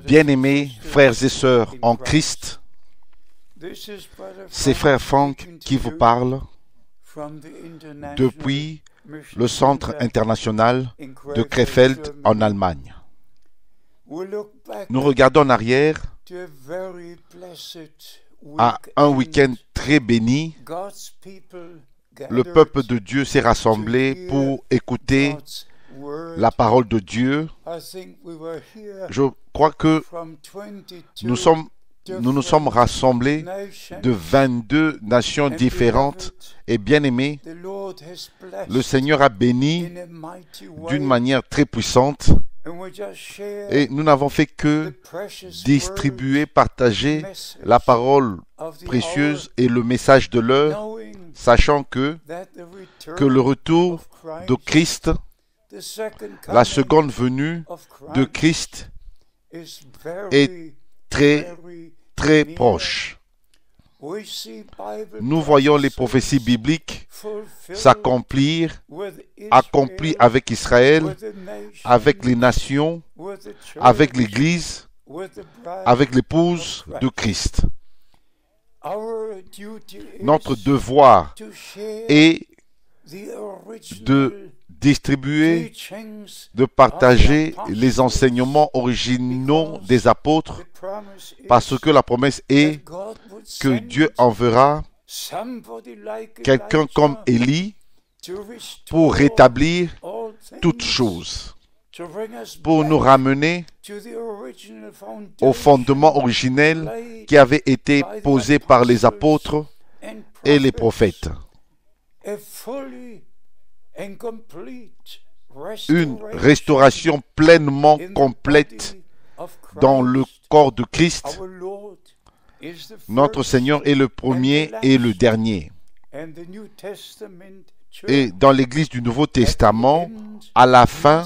Bien-aimés frères et sœurs en Christ, c'est frère Franck qui vous parle depuis le Centre international de Krefeld en Allemagne. Nous regardons en arrière à un week-end très béni. Le peuple de Dieu s'est rassemblé pour écouter la parole de Dieu. Je crois que nous nous sommes rassemblés de 22 nations différentes et bien-aimés. Le Seigneur a béni d'une manière très puissante et nous n'avons fait que distribuer, partager la parole précieuse et le message de l'heure, sachant que le retour de Christ, la seconde venue de Christ est très proche. Nous voyons les prophéties bibliques s'accomplir, accomplies avec Israël, avec les nations, avec l'Église, avec l'épouse de Christ. Notre devoir est de distribuer, de partager les enseignements originaux des apôtres, parce que la promesse est que Dieu enverra quelqu'un comme Élie pour rétablir toutes choses, pour nous ramener au fondement originel qui avait été posé par les apôtres et les prophètes. Une restauration pleinement complète dans le corps de Christ. Notre Seigneur est le premier et le dernier. Et dans l'Église du Nouveau Testament, à la fin,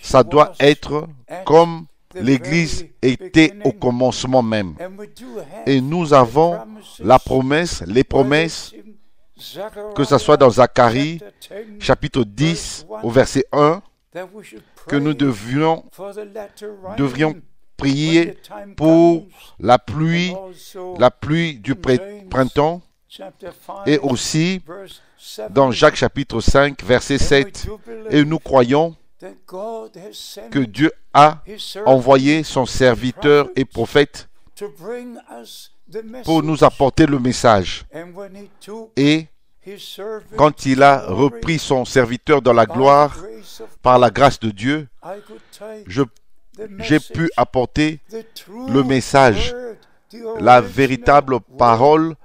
ça doit être comme l'Église était au commencement même. Et nous avons la promesse, les promesses, que ce soit dans Zacharie, chapitre 10, au verset 1, que nous devrions prier pour la pluie du printemps, et aussi dans Jacques chapitre 5, verset 7. Et nous croyons que Dieu a envoyé son serviteur et prophète pour nous apporter le message. Et quand il a repris son serviteur dans la gloire, par la grâce de Dieu, j'ai pu apporter le message, la véritable parole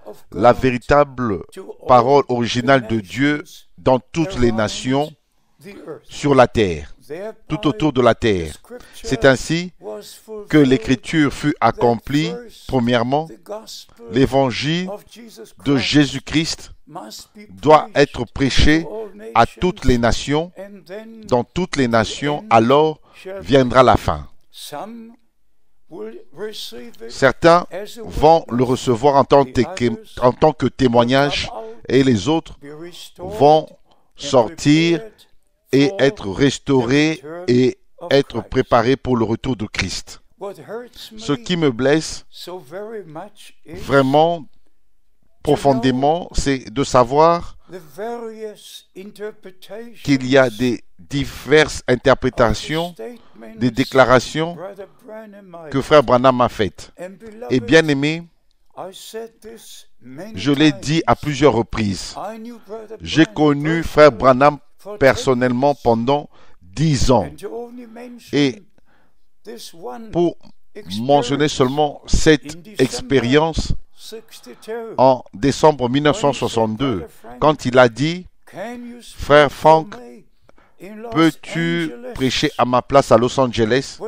originale de Dieu dans toutes les nations sur la terre, tout autour de la terre. C'est ainsi que l'Écriture fut accomplie. Premièrement, l'évangile de Jésus-Christ doit être prêché à toutes les nations. Dans toutes les nations, alors viendra la fin. Certains vont le recevoir en tant que témoignage et les autres vont sortir et être restaurés et être préparés pour le retour de Christ. Ce qui me blesse vraiment profondément, c'est de savoir qu'il y a des diverses interprétations des déclarations que frère Branham a faites. Et bien aimé, je l'ai dit à plusieurs reprises, j'ai connu frère Branham personnellement pendant 10 ans. Et pour mentionner seulement cette expérience, en décembre 1962, quand il a dit « Frère Franck, peux-tu prêcher à ma place à Los Angeles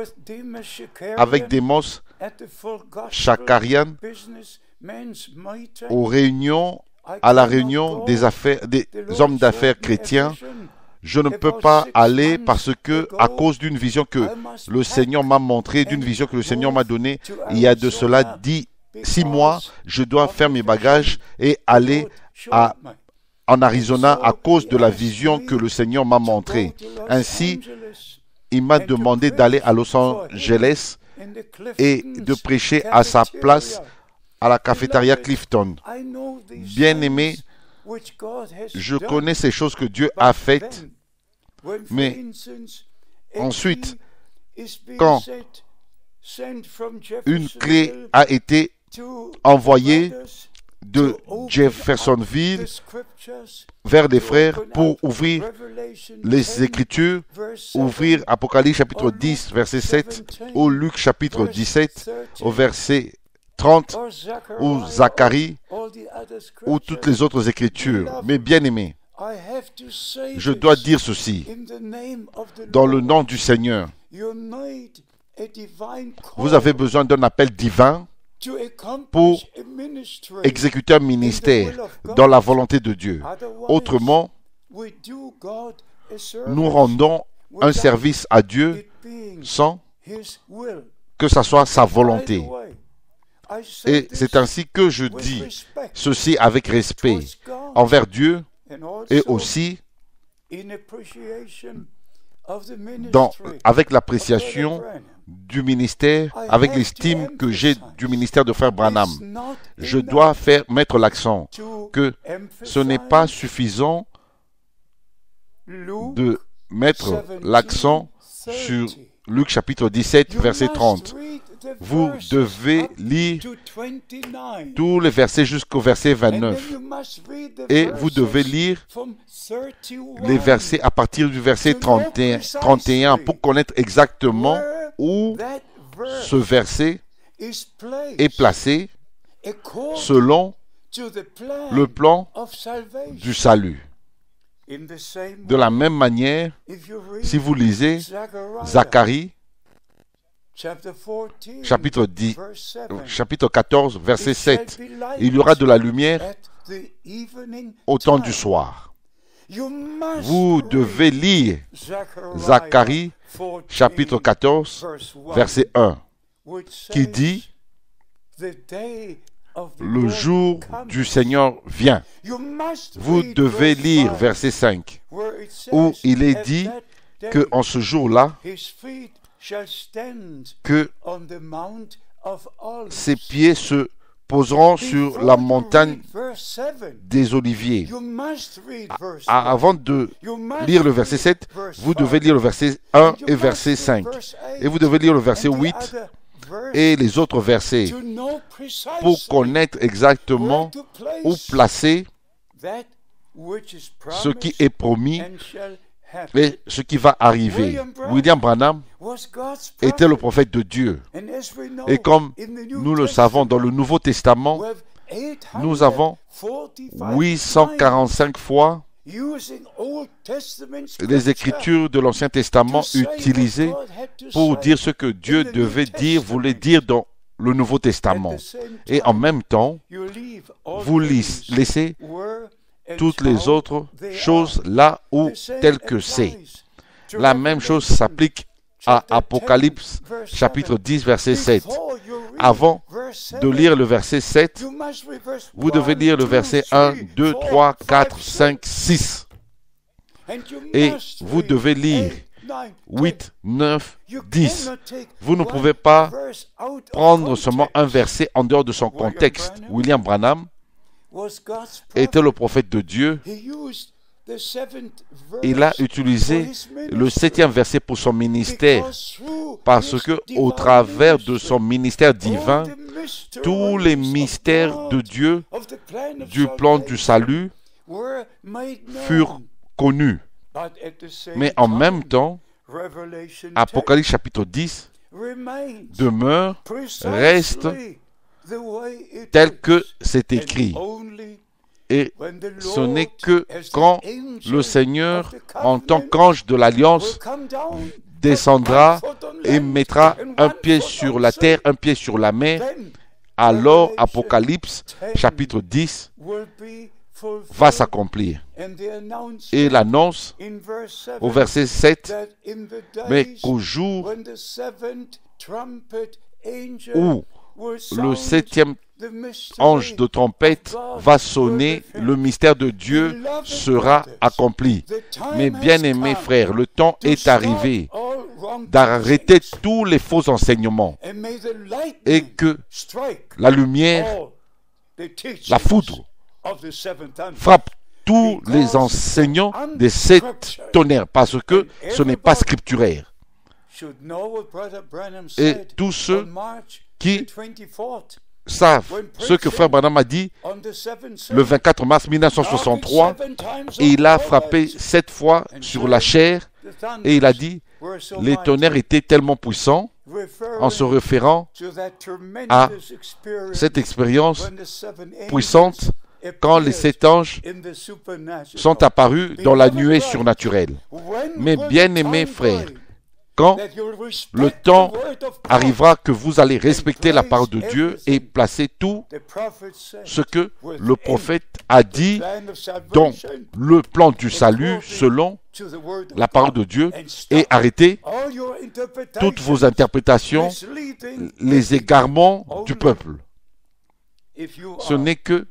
avec Demos Shakarian à la réunion des hommes d'affaires chrétiens? Je ne peux pas aller parce que, à cause d'une vision que le Seigneur m'a montrée, d'une vision que le Seigneur m'a donnée, il y a de cela 6 mois, je dois faire mes bagages et aller en Arizona à cause de la vision que le Seigneur m'a montrée. Ainsi, il m'a demandé d'aller à Los Angeles et de prêcher à sa place à la cafétéria Clifton. Bien-aimé, je connais ces choses que Dieu a faites, mais ensuite, quand une clé a été envoyée de Jeffersonville vers des frères pour ouvrir les Écritures, ouvrir Apocalypse chapitre 10, verset 7, ou Luc chapitre 17, au verset 30, ou Zacharie, ou toutes les autres Écritures. Mais bien aimé, je dois dire ceci, dans le nom du Seigneur, vous avez besoin d'un appel divin pour exécuter un ministère dans la volonté de Dieu. Autrement, nous rendons un service à Dieu sans que ce soit sa volonté. Et c'est ainsi que je dis ceci avec respect envers Dieu et aussi avec l'appréciation du ministère, avec l'estime que j'ai du ministère de Frère Branham. Je dois mettre l'accent que ce n'est pas suffisant de mettre l'accent sur Luc chapitre 17, verset 30. Vous devez lire tous les versets jusqu'au verset 29. Et vous devez lire les versets à partir du verset 31 pour connaître exactement où ce verset est placé selon le plan du salut. De la même manière, si vous lisez Zacharie, chapitre 14, verset 7, il y aura de la lumière au temps du soir. Vous devez lire Zacharie, chapitre 14, verset 1, qui dit « Le jour du Seigneur vient ». Vous devez lire verset 5, où il est dit qu'en ce jour-là, que ses pieds se poseront sur la montagne des Oliviers. Avant de lire le verset 7, vous devez lire le verset 1 et verset 5. Et vous devez lire le verset 8 et les autres versets pour connaître exactement où placer ce qui est promis et ce qui va arriver. William Branham était le prophète de Dieu. Et comme nous le savons dans le Nouveau Testament, nous avons 845 fois les Écritures de l'Ancien Testament utilisées pour dire ce que Dieu devait dire, voulait dire dans le Nouveau Testament. Et en même temps, vous laissez toutes les autres choses là où tel que c'est. La même chose s'applique à Apocalypse chapitre 10 verset 7. Avant de lire le verset 7, vous devez lire le verset 1, 2, 3, 4, 5, 6. Et vous devez lire 8, 9, 10. Vous ne pouvez pas prendre seulement un verset en dehors de son contexte. William Branham était le prophète de Dieu. Il a utilisé le 7e verset pour son ministère parce que au travers de son ministère divin, tous les mystères de Dieu du plan du salut furent connus. Mais en même temps, Apocalypse chapitre 10 demeure, reste tel que c'est écrit. Et ce n'est que quand le Seigneur, en tant qu'ange de l'Alliance, descendra et mettra un pied sur la terre, un pied sur la mer, alors Apocalypse chapitre 10 va s'accomplir. Et il annonce au verset 7, mais qu'au jour où le 7e ange de trompette va sonner, le mystère de Dieu sera accompli. Mes bien-aimés frères, le temps est arrivé d'arrêter tous les faux enseignements et que la lumière, la foudre, frappe tous les enseignants des 7 tonnerres, parce que ce n'est pas scripturaire. Et tous ceux qui savent ce que Frère Branham a dit le 24 mars 1963, et il a frappé 7 fois sur la chair, et il a dit les tonnerres étaient tellement puissants, en se référant à cette expérience puissante quand les 7 anges sont apparus dans la nuée surnaturelle. Mes bien-aimés frères, quand le temps arrivera que vous allez respecter la parole de Dieu et placer tout ce que le prophète a dit dans le plan du salut selon la parole de Dieu et arrêter toutes vos interprétations, les égarements du peuple. Ce n'est que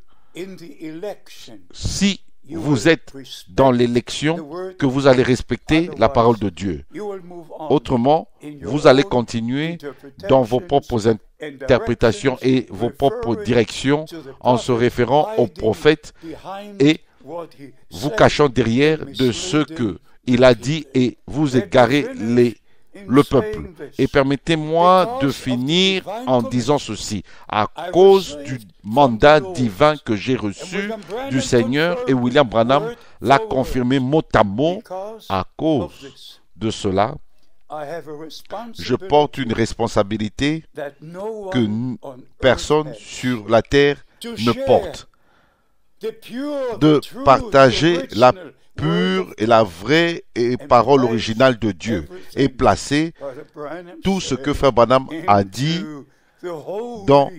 si vous êtes dans l'élection que vous allez respecter la parole de Dieu. Autrement, vous allez continuer dans vos propres interprétations et vos propres directions en se référant au prophète et vous cachant derrière de ce qu'il a dit et vous égarez le peuple. Et permettez-moi de finir en disant ceci. À cause du mandat divin que j'ai reçu du Seigneur, et William Branham l'a confirmé mot à mot, à cause de cela, je porte une responsabilité que personne sur la terre ne porte, de partager la pure et la vraie et parole originale de Dieu et placer tout ce que Frère Branham a dit dans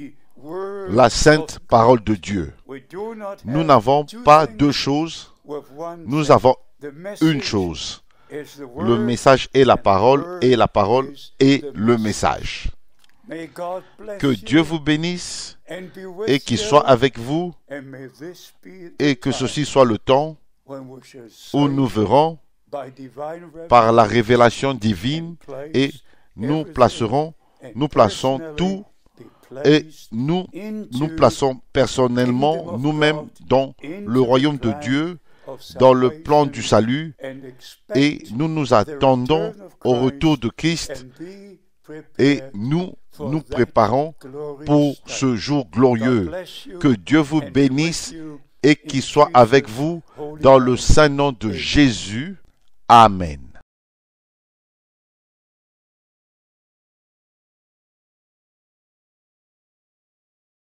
la sainte parole de Dieu. Nous n'avons pas 2 choses, nous avons une chose. Le message est la parole et la parole est le message. Que Dieu vous bénisse et qu'il soit avec vous et que ceci soit le temps où nous verrons par la révélation divine et nous plaçons tout et nous plaçons personnellement nous-mêmes dans le royaume de Dieu, dans le plan du salut, et nous nous attendons au retour de Christ et nous nous préparons pour ce jour glorieux. Que Dieu vous bénisse et qu'il soit avec vous dans le saint nom de Jésus. Amen.